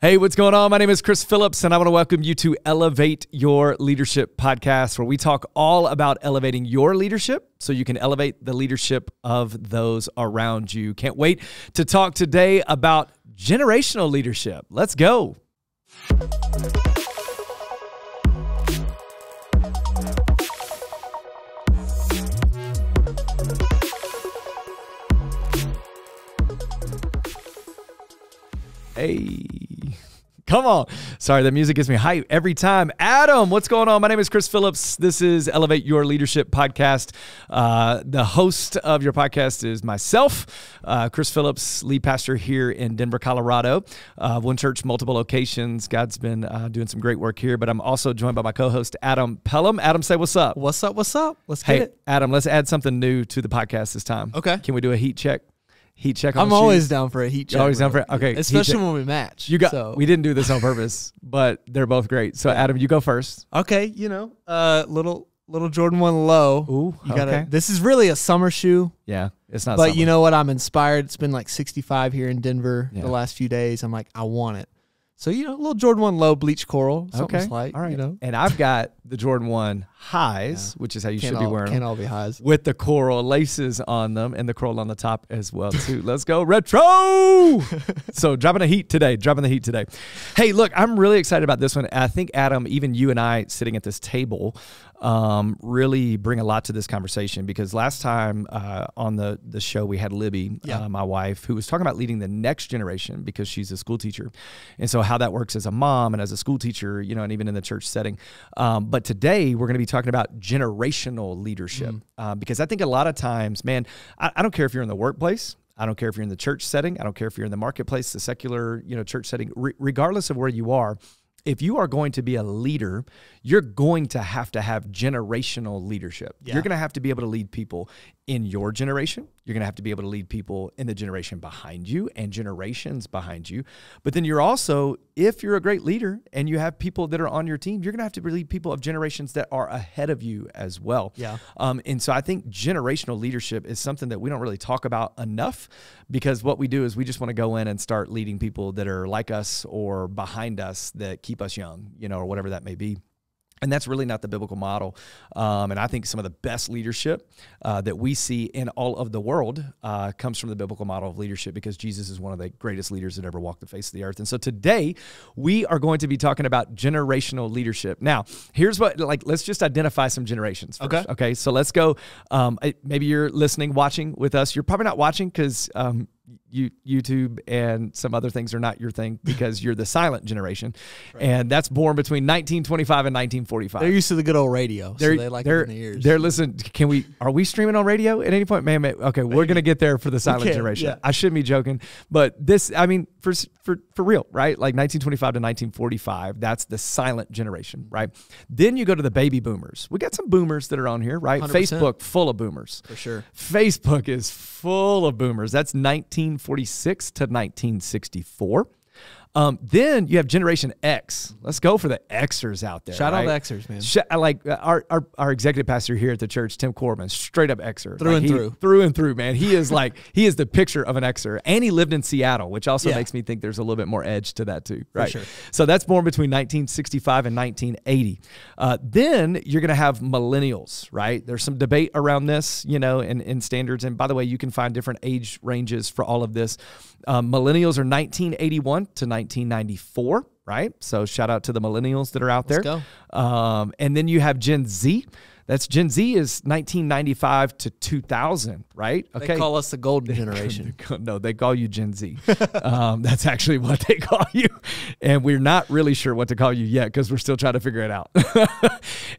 Hey, what's going on? My name is Chris Phillips, and I want to welcome you to Elevate Your Leadership podcast, where we talk all about elevating your leadership so you can elevate the leadership of those around you. Can't wait to talk today about generational leadership. Let's go. Hey, come on. Sorry, the music gives me hype every time. Adam, what's going on? My name is Chris Phillips. This is Elevate Your Leadership podcast. The host of your podcast is myself, Chris Phillips, lead pastor here in Denver, Colorado. One church, multiple locations. God's been doing some great work here, but I'm also joined by my co-host, Adam Pelham. Adam, say what's up. What's up? What's up? Let's get it. Adam, let's add something new to the podcast this time. Okay. Can we do a heat check? Heat check on I'm the always shoes? down for a heat check. You're always down bro. for it? Okay. Especially when we match. We didn't do this on purpose, but they're both great. So Adam, you go first. Okay, little Jordan 1 low. Ooh, you gotta. okay. This is really a summer shoe. Yeah, it's not. But summer. you know what? I'm inspired. It's been like 65 here in Denver Yeah. the last few days. I'm like, I want it. So, a little Jordan 1 low bleach coral. Something Okay. slight, All right. And I've got the Jordan 1 highs, which is how you should be wearing Can't them, all be highs. with the coral laces on them and the coral on the top as well too. Let's go retro. So dropping the heat today. Hey, look, I'm really excited about this one. I think, Adam, even you and I sitting at this table really bring a lot to this conversation, because last time on the show we had Libby, my wife, who was talking about leading the next generation because she's a school teacher. And so how that works as a mom and as a school teacher, and even in the church setting. But today we're going to be talking about generational leadership because I think a lot of times, man, I don't care if you're in the workplace. I don't care if you're in the church setting. I don't care if you're in the marketplace, the secular, church setting, regardless of where you are. If you are going to be a leader, you're going to have generational leadership. Yeah. You're going to have to be able to lead people in your generation. You're going to have to be able to lead people in the generation behind you and generations behind you. But then you're also, if you're a great leader and you have people that are on your team, you're going to have to lead people of generations that are ahead of you as well. Yeah. And so I think generational leadership is something that we don't really talk about enough, because what we do is we just want to go in and start leading people that are like us or behind us that keep us young, or whatever that may be. And that's really not the biblical model. And I think some of the best leadership that we see in all of the world comes from the biblical model of leadership, because Jesus is one of the greatest leaders that ever walked the face of the earth. And so today we are going to be talking about generational leadership. Now, here's what, let's just identify some generations first. Okay. So let's go. Maybe you're listening, watching with us. You're probably not watching because YouTube and some other things are not your thing, because you're the silent generation. Right. And that's born between 1925 and 1945. They're used to the good old radio, so they like it in the ears. They're listening. Are we streaming on radio at any point? Man, okay, we're going to get there for the silent generation. Yeah. I shouldn't be joking, but this, for real, right? Like 1925 to 1945, that's the silent generation, right? Then you go to the baby boomers. We got some boomers that are on here, right? 100%. Facebook full of boomers. For sure. Facebook is full of boomers. That's 1946 to 1964. Then you have Generation X. Let's go for the Xers out there. Shout out to Xers, man. Like our executive pastor here at the church, Tim Corbin, straight up Xer. Through and through, man. He is the picture of an Xer. And he lived in Seattle, which also makes me think there's a little bit more edge to that too, right? For sure. So that's born between 1965 and 1980. Then you're going to have millennials, right? There's some debate around this, in standards. And by the way, you can find different age ranges for all of this. Millennials are 1981 to 1994, right? So shout out to the millennials that are out there. Let's go. And then you have Gen Z. That's Gen Z is 1995 to 2000, right? Okay. They call us the golden generation. No, they call you Gen Z. That's actually what they call you. And we're not really sure what to call you yet, because we're still trying to figure it out.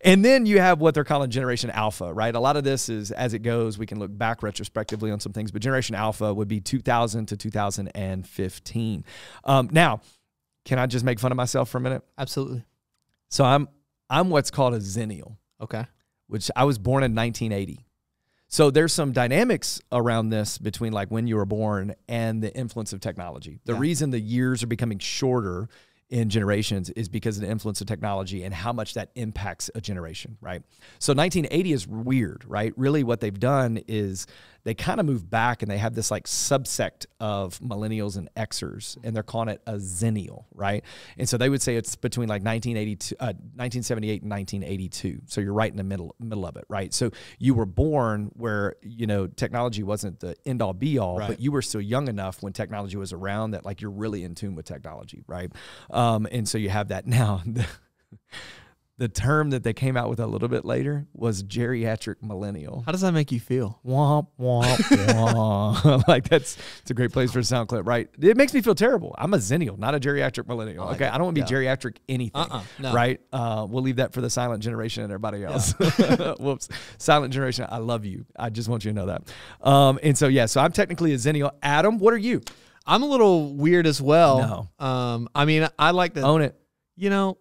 And then you have what they're calling Generation Alpha, right? A lot of this is, as it goes, we can look back retrospectively on some things, but Generation Alpha would be 2000 to 2015. Now, can I just make fun of myself for a minute? Absolutely. So I'm what's called a Zennial. Okay. Which I was born in 1980. So there's some dynamics around this between like when you were born and the influence of technology. The reason the years are becoming shorter in generations is because of the influence of technology and how much that impacts a generation, right? So 1980 is weird, right? Really what they've done is they kind of moved back and they have this like subsect of millennials and Xers, and they're calling it a Zennial, right? And so they would say it's between like 1978 and 1982. So you're right in the middle of it, right? So you were born where, you know, technology wasn't the end all be all, but you were still young enough when technology was around that like you're really in tune with technology, right? And so you have that now. The term that they came out with a little bit later was geriatric millennial. How does that make you feel? Womp, womp, womp. Like it's a great place for a sound clip, right? It makes me feel terrible. I'm a Zennial, not a geriatric millennial. Okay, I don't want to be geriatric anything, no. right? We'll leave that for the silent generation and everybody else. Whoops, silent generation. I love you. I just want you to know that. And so so I'm technically a Zennial. Adam, what are you? I'm a little weird as well. No. I mean, I like to Own it. You know,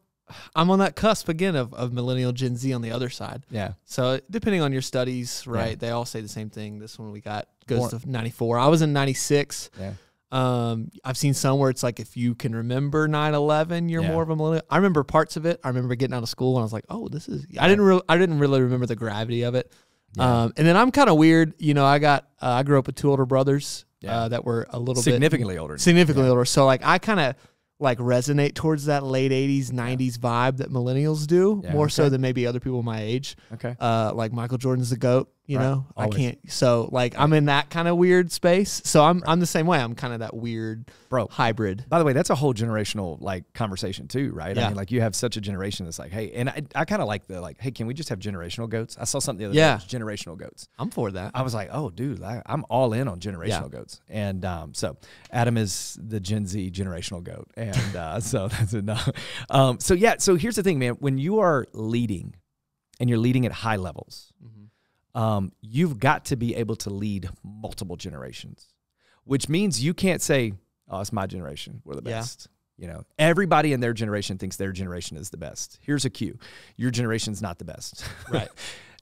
I'm on that cusp again of millennial Gen Z on the other side. Yeah. So depending on your studies, right, they all say the same thing. This one we got goes to 94. I was in 96. Yeah. I've seen some where it's like if you can remember 9/11, you're more of a millennial. I remember parts of it. I remember getting out of school and I was like, oh, this is. I didn't really remember the gravity of it. Yeah. And then I'm kind of weird. You know, I grew up with two older brothers that were a little significantly bit older. Significantly older. So like I kind of like resonate towards that late 80s, 90s vibe that millennials do more so than maybe other people my age. Okay. Like Michael Jordan's the GOAT, you know, Always. I can't. So like I'm in that kind of weird space. So I'm the same way. I'm kind of that weird hybrid. By the way, that's a whole generational like conversation too, right? Yeah. I mean, like you have such a generation that's like, hey, and I kind of like the hey, can we just have generational goats? I saw something the other day. It was generational goats. I'm for that. I was like, oh, dude, I'm all in on generational goats. And so Adam is the Gen Z generational goat. And so that's enough. So here's the thing, man. When you are leading and you're leading at high levels, you've got to be able to lead multiple generations, which means you can't say, oh, it's my generation. We're the best. You know, everybody in their generation thinks their generation is the best. Here's a cue. Your generation's not the best. Right.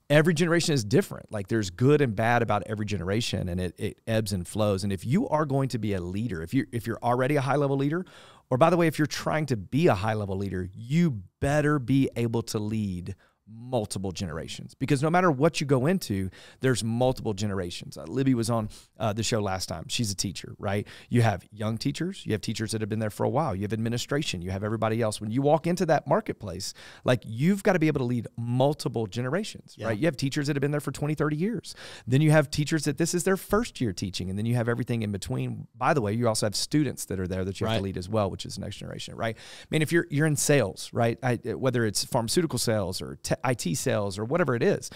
Every generation is different. Like there's good and bad about every generation, and it ebbs and flows. And if you are going to be a leader, if you're already a high level leader, or by the way, if you're trying to be a high level leader, you better be able to lead multiple generations, because no matter what you go into, there's multiple generations. Libby was on the show last time. She's a teacher, right? You have young teachers, you have teachers that have been there for a while, you have administration, you have everybody else. When you walk into that marketplace, like you've got to be able to lead multiple generations, right? You have teachers that have been there for 20, 30 years. Then you have teachers that this is their first year teaching, and then you have everything in between. By the way, you also have students that are there that you have to lead as well, which is the next generation, right? I mean, if you're in sales, right? Whether it's pharmaceutical sales or IT sales or whatever it is,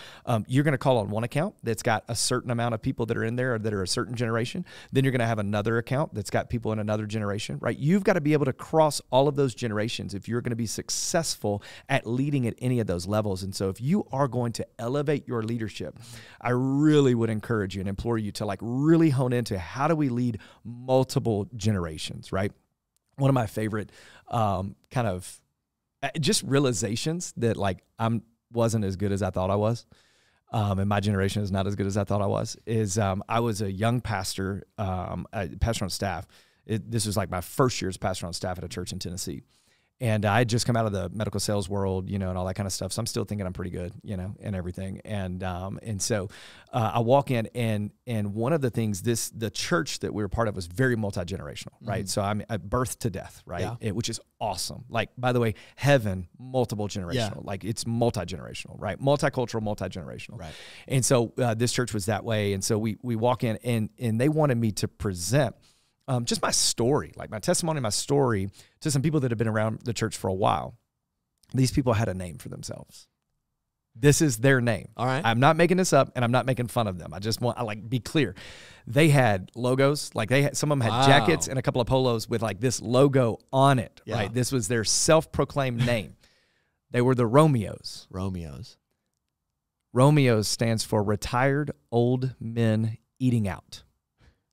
you're going to call on one account that's got a certain amount of people that are in there that are a certain generation. Then you're going to have another account that's got people in another generation, right? You've got to be able to cross all of those generations if you're going to be successful at leading at any of those levels. And so if you are going to elevate your leadership, I really would encourage you and implore you to like really hone into how do we lead multiple generations, right? One of my favorite kind of just realizations that like wasn't as good as I thought I was, and my generation is not as good as I thought I was, is I was a young pastor, pastor on staff. This was like my first year as pastor on staff at a church in Tennessee. And I had just come out of the medical sales world, you know, and all that kind of stuff. So I'm still thinking I'm pretty good, you know, and everything. And so I walk in, and one of the things, the church that we were part of was very multi-generational, right? So I'm at birth to death, right? Which is awesome. Like, by the way, heaven, multiple generational, like it's multi-generational, right? Multicultural, multi-generational. Right. And so this church was that way. And so we walk in, and they wanted me to present just my story, like my testimony, my story to some people that have been around the church for a while. These people had a name for themselves. This is their name. All right. I'm not making this up, and I'm not making fun of them. I like be clear. They had logos, like some of them had jackets and a couple of polos with like this logo on it, right? This was their self-proclaimed name. They were the Romeos. Romeos stands for Retired Old Men Eating Out.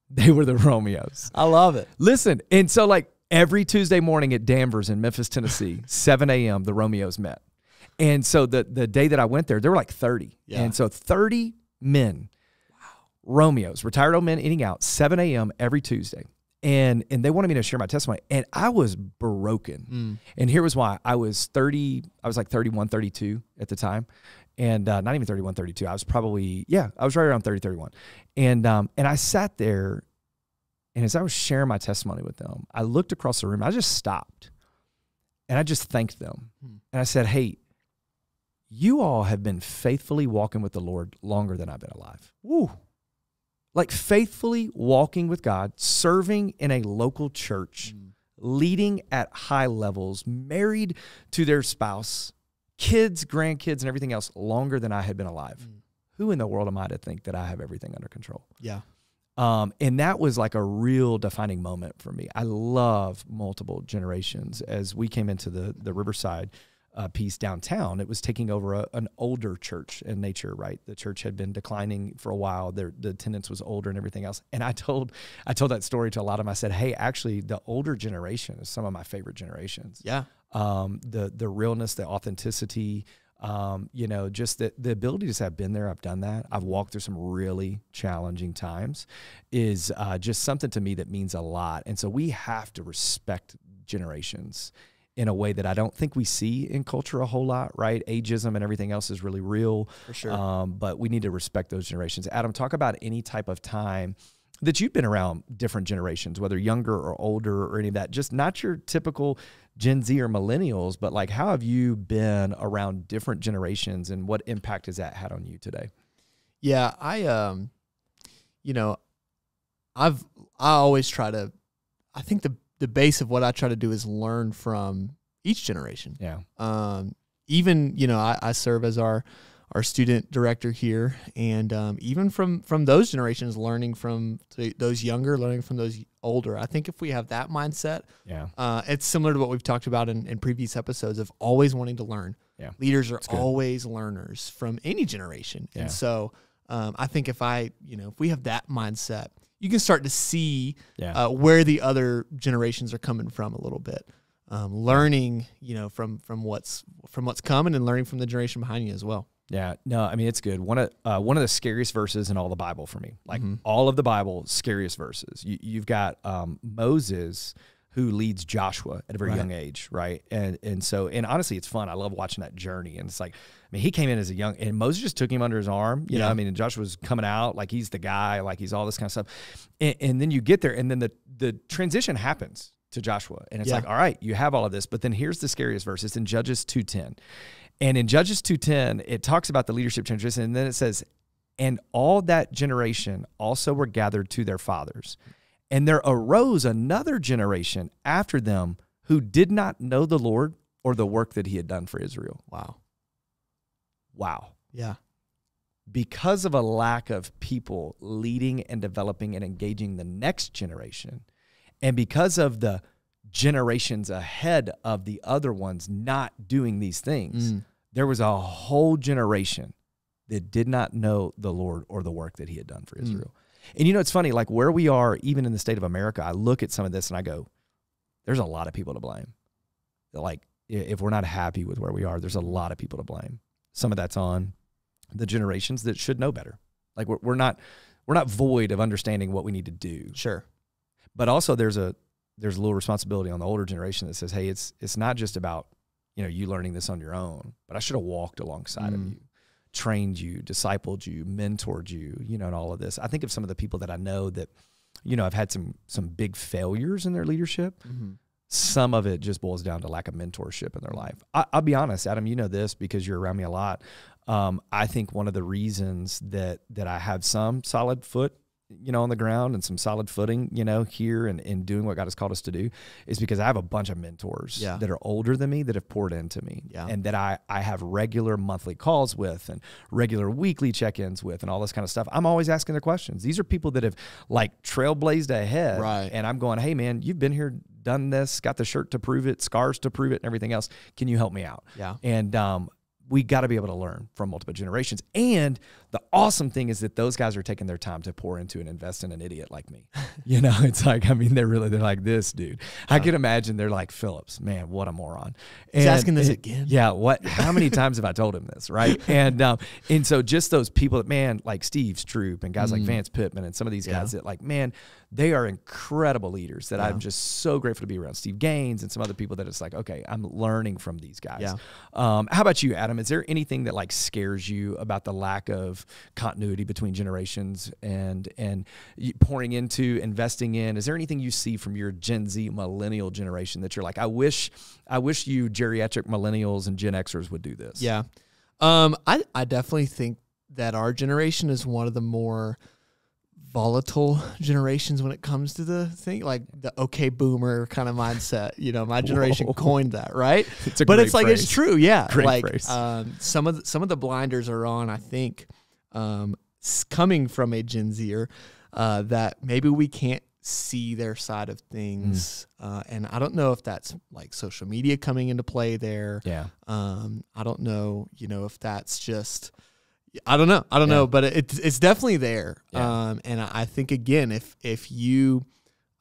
They were the Romeos. I love it. Listen, and so like every Tuesday morning at Danvers in Memphis, Tennessee, 7 a.m., the Romeos met. And so the day that I went there were like 30. Yeah. And so 30 men, Romeos, retired old men eating out, 7 a.m. every Tuesday. And they wanted me to share my testimony. And I was broken. And here was why. I was like 31, 32 at the time. and not even 31, 32. I was probably, I was right around 30, 31. And I sat there, and as I was sharing my testimony with them, I looked across the room. I just stopped, and I just thanked them. And I said, hey, you all have been faithfully walking with the Lord longer than I've been alive. Woo. Like faithfully walking with God, serving in a local church, leading at high levels, married to their spouse, kids, grandkids, and everything else longer than I had been alive. Who in the world am I to think that I have everything under control? Yeah. And that was like a real defining moment for me. I love multiple generations. As we came into the Riverside piece downtown, it was taking over an older church in nature, right? The church had been declining for a while. The attendance was older and everything else. And I told that story to a lot of them. I said, hey, actually, the older generation is some of my favorite generations. Yeah. The realness, the authenticity, just the ability to say, I've been there, I've done that, I've walked through some really challenging times is just something to me that means a lot. And so we have to respect generations in a way that I don't think we see in culture a whole lot, right? Ageism and everything else is really real. For sure. But we need to respect those generations. Adam, talk about any type of time that you've been around different generations, whether younger or older or any of that, just not your typical Gen Z or millennials, but like, how have you been around different generations and what impact has that had on you today? Yeah, I always try to, I think the base of what I try to do is learn from each generation. Yeah. Even, I serve as our student director here, and even from those generations, learning from those younger, learning from those older. I think if we have that mindset, it's similar to what we've talked about in previous episodes of always wanting to learn. Yeah. Leaders are always learners from any generation. Yeah. And so I think if we have that mindset, you can start to see where the other generations are coming from a little bit. Learning, from what's coming and learning from the generation behind you as well. Yeah, no, I mean, it's good. One of the scariest verses in all the Bible for me, like all of the Bible, scariest verses. You've got Moses, who leads Joshua at a very young age, right? And so honestly, it's fun. I love watching that journey. And it's like, I mean, he came in as a young, and Moses just took him under his arm, you know, I mean, and Joshua's coming out like he's the guy, like he's all this kind of stuff. And then you get there, and then the transition happens to Joshua. And it's like, all right, you have all of this, but then here's the scariest verse. It's in Judges 2:10. And in Judges 2:10, it talks about the leadership transition, and then it says, and all that generation also were gathered to their fathers. And there arose another generation after them who did not know the Lord or the work that he had done for Israel. Wow. Yeah. Because of a lack of people leading and developing and engaging the next generation, and because of the generations ahead of the other ones not doing these things, there was a whole generation that did not know the Lord or the work that he had done for Israel. And it's funny, like where we are, even in the state of America, I look at some of this and I go, there's a lot of people to blame. Like if we're not happy with where we are, there's a lot of people to blame. Some of that's on the generations that should know better. Like we're not void of understanding what we need to do. Sure. But also there's a little responsibility on the older generation that says, hey, it's not just about, you learning this on your own, but I should have walked alongside of you, trained you, discipled you, mentored you, and all of this. I think of some of the people that I know that, have had some big failures in their leadership. Some of it just boils down to lack of mentorship in their life. I'll be honest, Adam, you know this because you're around me a lot. I think one of the reasons that I have some solid foot on the ground and some solid footing, here and doing what God has called us to do is because I have a bunch of mentors that are older than me that have poured into me and that I have regular monthly calls with and regular weekly check-ins with and all this kind of stuff. I'm always asking their questions. These are people that have like trailblazed ahead. Right. And I'm going, hey man, you've been here, done this, got the shirt to prove it, scars to prove it and everything else. Can you help me out? Yeah. And, we got to be able to learn from multiple generations. And the awesome thing is that those guys are taking their time to pour into and invest in an idiot like me. It's like, I mean, they're like this dude. I can imagine they're like, Phillips, man, what a moron. He's asking this again. Yeah. How many times have I told him this? Right. And so just those people that, man, like Steve Stroop and guys like Vance Pittman and some of these guys that like, man, they are incredible leaders that Yeah. I'm just so grateful to be around. Steve Gaines and some other people that it's like, okay, I'm learning from these guys. Yeah. How about you, Adam? Is there anything that like scares you about the lack of continuity between generations and pouring into, investing in? Is there anything you see from your Gen Z millennial generation that you're like, I wish you geriatric millennials and Gen Xers would do this? Yeah. I definitely think that our generation is one of the more volatile generations when it comes to the thing, like the okay boomer kind of mindset. You know, my generation coined that, right? It's a but great it's like phrase. it's true, yeah. Great like phrase. some of the blinders are on, I think, coming from a Gen Zer, that maybe we can't see their side of things, and I don't know if that's like social media coming into play there. Yeah. I don't know, if that's just, I don't know, but it's definitely there. Yeah. And I think again, if you,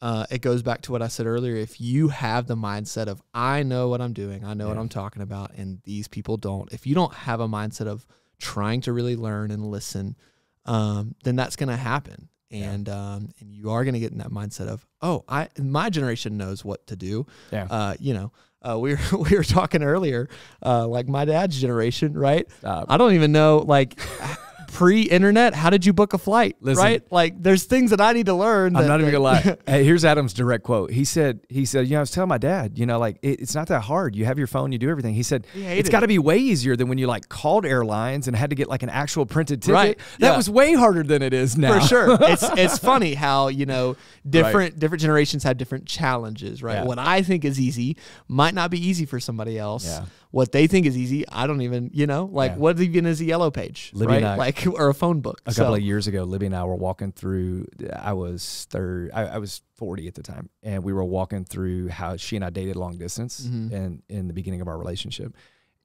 it goes back to what I said earlier. If you have the mindset of, I know what I'm doing, I know what I'm talking about, and these people don't, if you don't have a mindset of trying to really learn and listen, then that's going to happen. And you are going to get in that mindset of, my generation knows what to do. Yeah. We were talking earlier, like my dad's generation, right? I don't even know, like pre-internet, how did you book a flight? Listen, right? Like there's things that I need to learn. I'm not even gonna lie. Hey, here's Adam's direct quote. He said, I was telling my dad, like it's not that hard. You have your phone, you do everything. He said, it's got to be way easier than when you like called airlines and had to get like an actual printed ticket. Right. That was way harder than it is now. For sure. It's funny how, different generations have different challenges, right? Yeah. What I think is easy might not be easy for somebody else. Yeah. What they think is easy, I don't even, what even is a yellow page, Libby right? and I- Like, or a phone book. A couple of years ago, Libby and I were walking through, I was 40 at the time, and we were walking through how she and I dated long distance and in the beginning of our relationship.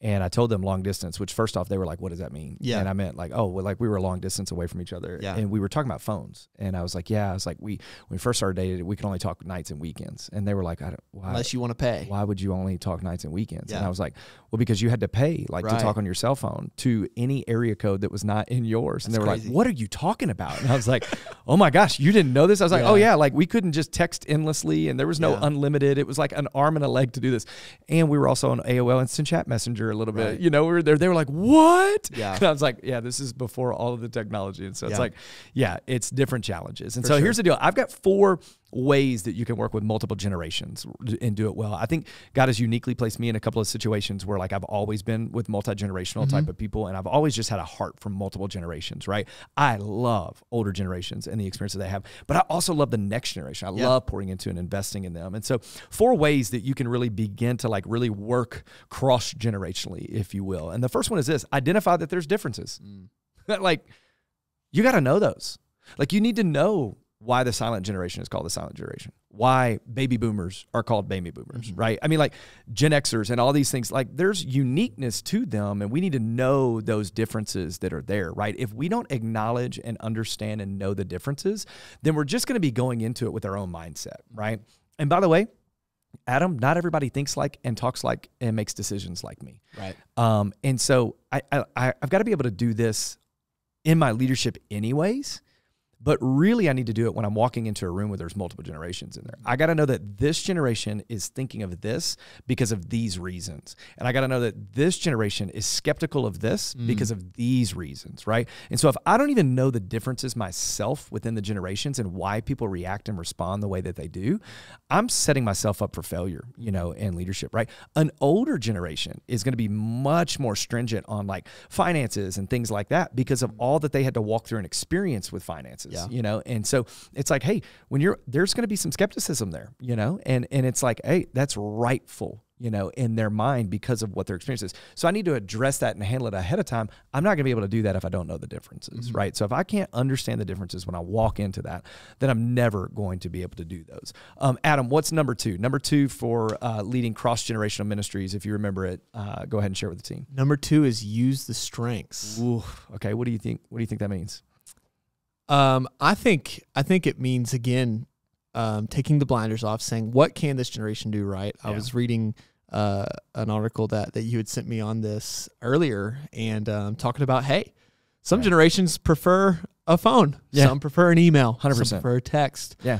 And I told them long distance, which first off, they were like, what does that mean? Yeah. And I meant like, we were a long distance away from each other. Yeah. And we were talking about phones. And I was like, when we first started dating, we could only talk nights and weekends. And they were like, why? Unless you want to pay. Why would you only talk nights and weekends? Yeah. And I was like, well, because you had to pay to talk on your cell phone to any area code that was not in yours. And they were crazy. like, what are you talking about? And I was like, oh my gosh, you didn't know this? I was like, oh yeah, like we couldn't just text endlessly and there was no unlimited. It was like an arm and a leg to do this. And we were also on AOL Instant Chat Messenger a little bit, we were there. They were like, what? Yeah. And I was like, this is before all of the technology. And so it's like, it's different challenges. And For so sure. here's the deal. I've got 4 ways that you can work with multiple generations and do it well. I think God has uniquely placed me in a couple of situations where like I've always been with multi-generational type of people, and I've always just had a heart for multiple generations, right? I love older generations and the experience that they have, but I also love the next generation. I love pouring into and investing in them. And so 4 ways that you can really begin to like really work cross-generationally, if you will. And the first one is this: identify that there's differences. Like you got to know those. Like you need to know why the silent generation is called the silent generation, why baby boomers are called baby boomers, right? I mean, like Gen Xers and all these things, like there's uniqueness to them, and we need to know those differences that are there, right? If we don't acknowledge and understand and know the differences, then we're just going to be going into it with our own mindset, right? And by the way, Adam, not everybody thinks like and talks like and makes decisions like me. Right. And so I've got to be able to do this in my leadership anyways. But really, I need to do it when I'm walking into a room where there's multiple generations in there. I got to know that this generation is thinking of this because of these reasons. And I got to know that this generation is skeptical of this because of these reasons, right? And so if I don't even know the differences myself within the generations and why people react and respond the way that they do, I'm setting myself up for failure, in leadership, right? An older generation is going to be much more stringent on like finances and things like that because of all that they had to walk through and experience with finances. And so it's like, hey, there's going to be some skepticism there, and it's like, hey, that's rightful, in their mind because of what their experience is. So I need to address that and handle it ahead of time. I'm not going to be able to do that if I don't know the differences, right? So if I can't understand the differences when I walk into that, then I'm never going to be able to do those. Adam, what's number 2? Number 2 for leading cross-generational ministries, if you remember it, go ahead and share it with the team. Number 2 is use the strengths. Ooh, okay, what do you think? What do you think that means? I think it means, again, taking the blinders off, saying, what can this generation do right? I was reading an article that you had sent me on this earlier, and talking about, hey, Some generations prefer a phone. Yeah. Some prefer an email. 100%. Some prefer a text. Yeah.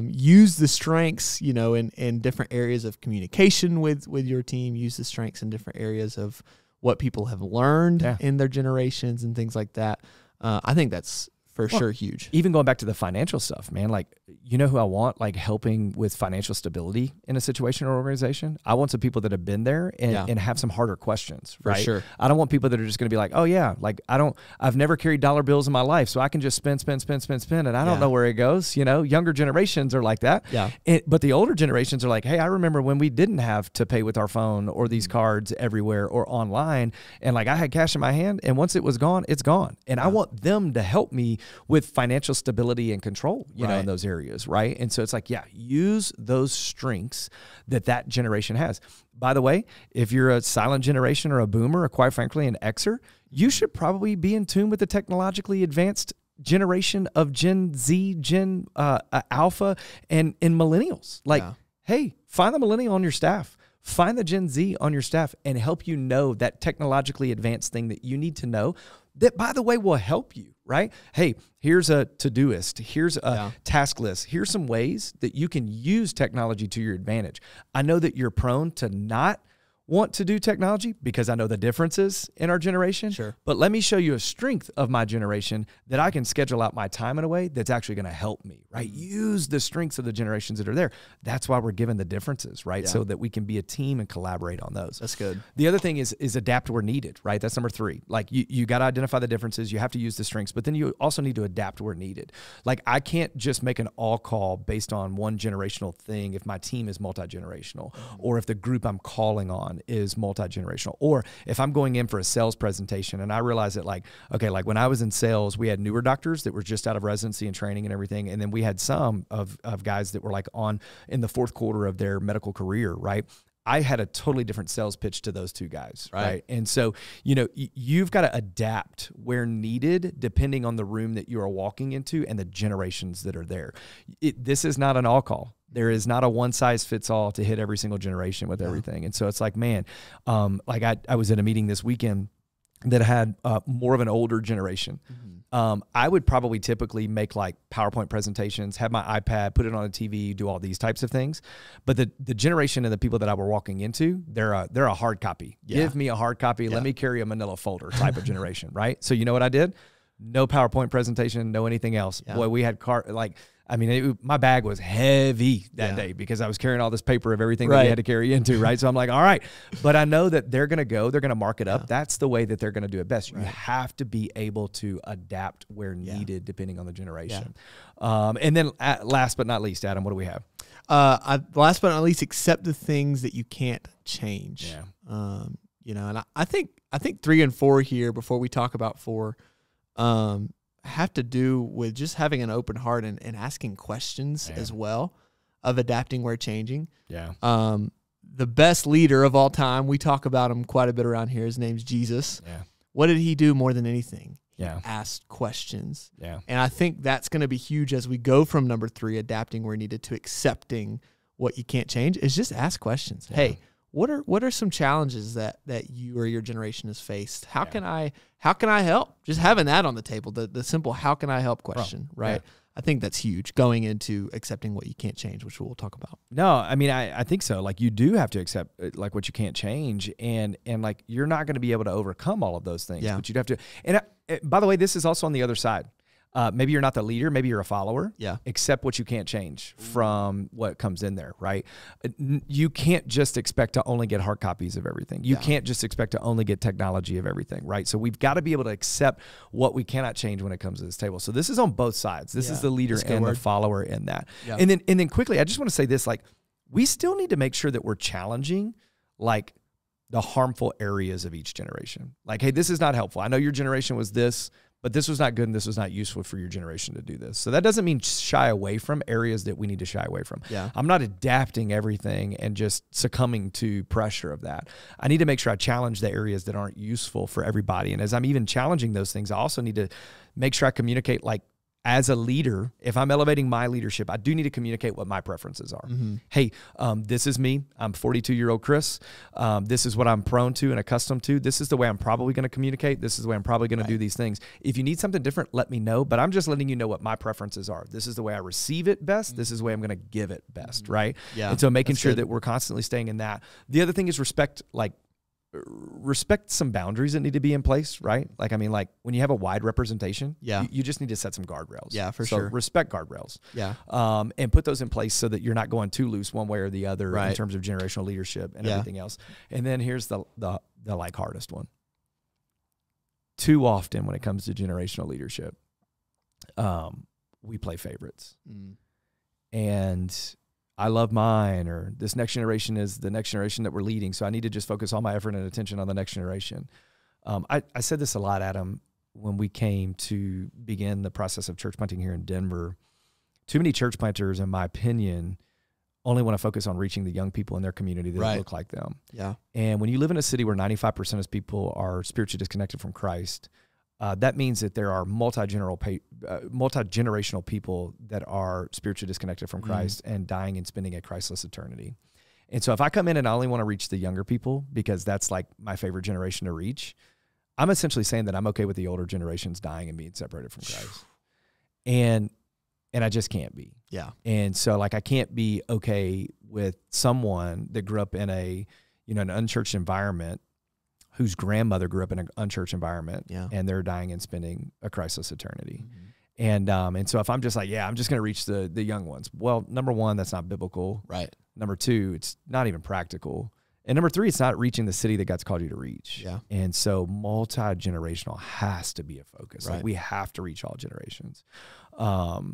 Use the strengths, in different areas of communication with your team. Use the strengths in different areas of what people have learned in their generations and things like that. I think that's for sure huge. Even going back to the financial stuff, man, like, you know who I want, like, helping with financial stability in a situation or organization? I want some people that have been there and have some harder questions, right? For sure. I don't want people that are just going to be like, oh yeah, like, I've never carried dollar bills in my life, so I can just spend, and I don't know where it goes. Younger generations are like that. Yeah. But the older generations are like, hey, I remember when we didn't have to pay with our phone or these cards everywhere or online, and like, I had cash in my hand, and once it was gone, it's gone. And I want them to help me with financial stability and control, in those areas, right? And so it's like, use those strengths that generation has. By the way, if you're a silent generation or a boomer, or quite frankly, an Xer, you should probably be in tune with the technologically advanced generation of Gen Z, Gen Alpha, and millennials. Like, hey, find the millennial on your staff. Find the Gen Z on your staff and help you know that technologically advanced thing that you need to know that, by the way, will help you, right? Hey, here's a Todoist. Here's a task list. Here's some ways that you can use technology to your advantage. I know that you're prone to not want to do technology because I know the differences in our generation. Sure. But let me show you a strength of my generation that I can schedule out my time in a way that's actually going to help me, right? Use the strengths of the generations that are there. That's why we're given the differences, right? So that we can be a team and collaborate on those. That's good. The other thing is adapt where needed, right? That's number 3. Like, you got to identify the differences. You have to use the strengths, but then you also need to adapt where needed. Like, I can't just make an all call based on one generational thing if my team is multi-generational, or if the group I'm calling on is multi-generational, or if I'm going in for a sales presentation and I realize that, like, okay, like when I was in sales, we had newer doctors that were just out of residency and training and everything. And then we had some of guys that were like in the 4th quarter of their medical career, right? I had a totally different sales pitch to those 2 guys, right? And so, you've got to adapt where needed depending on the room that you are walking into and the generations that are there. This is not an all call. There is not a one size fits all to hit every single generation with everything. And so it's like, man, like I was at a meeting this weekend that had more of an older generation. I would probably typically make like PowerPoint presentations, have my iPad, put it on a TV, do all these types of things. But the generation and the people that I were walking into, they're a hard copy. Give me a hard copy. Let me carry a manila folder type of generation, right? So you know what I did? No PowerPoint presentation, no anything else. Boy, we had my bag was heavy that day because I was carrying all this paper of everything that we had to carry into, right? So I'm like, all right, but I know that they're going to mark it up. That's the way that they're going to do it best. You have to be able to adapt where needed depending on the generation. And then last but not least, Adam, what do we have? Last but not least, accept the things that you can't change. And I think 3 and 4 here, before we talk about 4, have to do with just having an open heart and asking questions as well, of adapting where changing. The best leader of all time, we talk about him quite a bit around here. His name's Jesus. What did he do more than anything? He asked questions. And I think that's going to be huge as we go from number 3, adapting where needed, to accepting what you can't change, is just ask questions. Hey, what are some challenges that you or your generation has faced? How can I help? Just having that on the table, the simple how can I help question, right? I think that's huge, going into accepting what you can't change, which we'll talk about. No, I mean, I think so. Like, you do have to accept like what you can't change, and like, you're not going to be able to overcome all of those things, but you'd have to. And by the way, this is also on the other side. Maybe you're not the leader. Maybe you're a follower. Accept what you can't change from what comes in there, right? You can't just expect to only get hard copies of everything. You can't just expect to only get technology of everything, right? So we've got to be able to accept what we cannot change when it comes to this table. So this is on both sides. This is the leader and the follower in that. And then quickly, I just want to say this, like, we still need to make sure that we're challenging, like, the harmful areas of each generation. Like, hey, this is not helpful. I know your generation was this, but this was not good and this was not useful for your generation to do this. So that doesn't mean shy away from areas that we need to shy away from. I'm not adapting everything and just succumbing to pressure of that. I need to make sure I challenge the areas that aren't useful for everybody. And as I'm even challenging those things, I also need to make sure I communicate, like, as a leader, if I'm elevating my leadership, I do need to communicate what my preferences are. Hey, this is me. I'm 42-year-old Chris. This is what I'm prone to and accustomed to. This is the way I'm probably going to communicate. This is the way I'm probably going to do these things. If you need something different, let me know. But I'm just letting you know what my preferences are. This is the way I receive it best. This is the way I'm going to give it best, right? Yeah. And so making sure that we're constantly staying in that. The other thing is respect some boundaries that need to be in place, right? Like, I mean, like when you have a wide representation, you just need to set some guardrails. Yeah, for sure. Respect guardrails. Yeah. And put those in place so that you're not going too loose one way or the other in terms of generational leadership and everything else. And then here's the like hardest one. Too often when it comes to generational leadership, we play favorites. And I love mine, or this next generation is the next generation that we're leading, so I need to just focus all my effort and attention on the next generation. I said this a lot, Adam, when we came to begin the process of church planting here in Denver. Too many church planters, in my opinion, only want to focus on reaching the young people in their community that look like them. Yeah. And when you live in a city where 95% of people are spiritually disconnected from Christ, that means that there are multi-generational people that are spiritually disconnected from Christ and dying and spending a Christless eternity. And so if I come in and I only want to reach the younger people because that's like my favorite generation to reach, I'm essentially saying that I'm okay with the older generations dying and being separated from Christ. And I just can't be. Yeah. And so like I can't be okay with someone that grew up in an unchurched environment, whose grandmother grew up in an unchurched environment, and they're dying and spending a Christless eternity. And so if I'm just like, I'm just going to reach the young ones. Well, number one, that's not biblical. Right. Number two, it's not even practical. And number three, it's not reaching the city that God's called you to reach. Yeah. And so multi-generational has to be a focus. Right. Like we have to reach all generations,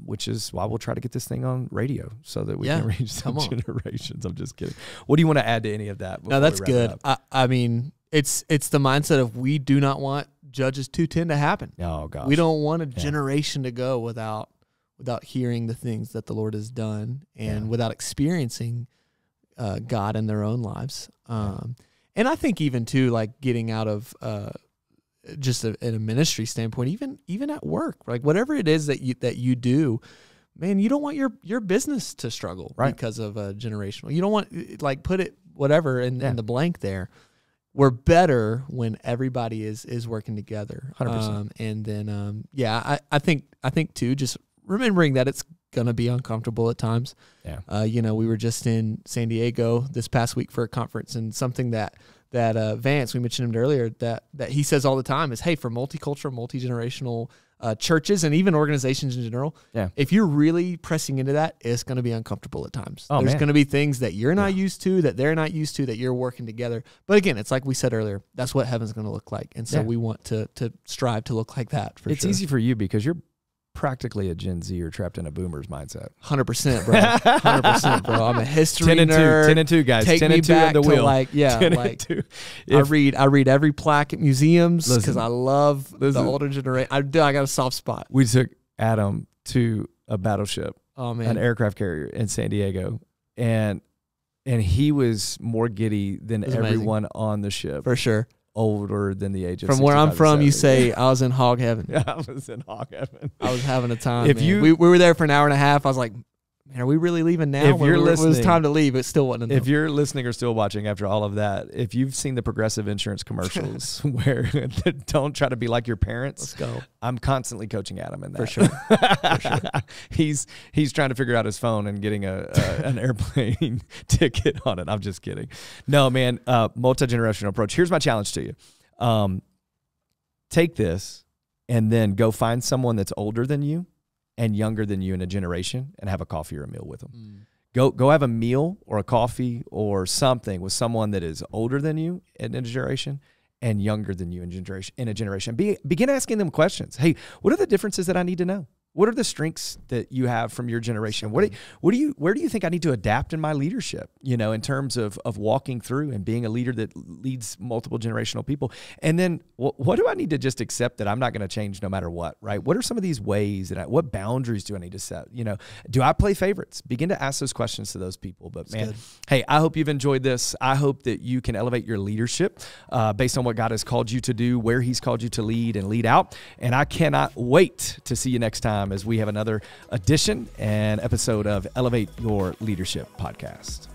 which is why we'll try to get this thing on radio so that we can reach some generations. I'm just kidding. What do you want to add to any of that? No, that's good. I mean, it's the mindset of we do not want Judges 2:10 to happen. Oh gosh. We don't want a generation to go without hearing the things that the Lord has done and without experiencing God in their own lives. And I think even too, like getting out of just in a ministry standpoint, even at work, like whatever it is that you do, man, you don't want your business to struggle because of a generational. You don't want like put it whatever in the blank there. We're better when everybody is working together. 100%. And then I think too, just remembering that it's gonna be uncomfortable at times. Yeah. We were just in San Diego this past week for a conference, and something that Vance, we mentioned him earlier, that he says all the time is, hey, for multicultural, multi-generational churches and even organizations in general, if you're really pressing into that, it's going to be uncomfortable at times. There's going to be things that you're not used to, that they're not used to, that you're working together. But again, it's like we said earlier, that's what heaven's going to look like. And so we want to strive to look like that for sure. It's easy for you because you're practically a Gen Zer trapped in a boomer's mindset. 100%, bro. 100%, bro. I'm a history 10 and nerd. 10 and 2, guys. Take 10 me and 2 back in the to wheel. like, 10 like and 2. I read every plaque at museums because I love the older generation. I got a soft spot. We took Adam to a battleship, an aircraft carrier in San Diego, and he was more giddy than everyone on the ship. For sure. Older than the age of From where I'm from, you say I was in hog heaven. Yeah, I was in hog heaven. I was having a time. We were there for an hour and a half. I was like, man, are we really leaving now? If you're listening, it was time to leave. It still wasn't enough. If you're listening or still watching after all of that, if you've seen the Progressive Insurance commercials where don't try to be like your parents, let's go. I'm constantly coaching Adam in that. For sure. For sure. He's trying to figure out his phone and getting an airplane ticket on it. I'm just kidding. No, man, multi-generational approach. Here's my challenge to you. Take this and then go find someone that's older than you and younger than you in a generation and have a coffee or a meal with them. Go have a meal or a coffee or something with someone that is older than you in a generation and younger than you in a generation. Begin asking them questions. Hey, what are the differences that I need to know? What are the strengths that you have from your generation? Where do you think I need to adapt in my leadership, in terms of walking through and being a leader that leads multiple generational people? And then what do I need to just accept that I'm not going to change no matter what, right? What are some of these ways what boundaries do I need to set? Do I play favorites? Begin to ask those questions to those people. But man, hey, I hope you've enjoyed this. I hope that you can elevate your leadership based on what God has called you to do, where he's called you to lead and lead out. And I cannot wait to see you next time time as we have another edition and episode of Elevate Your Leadership podcast.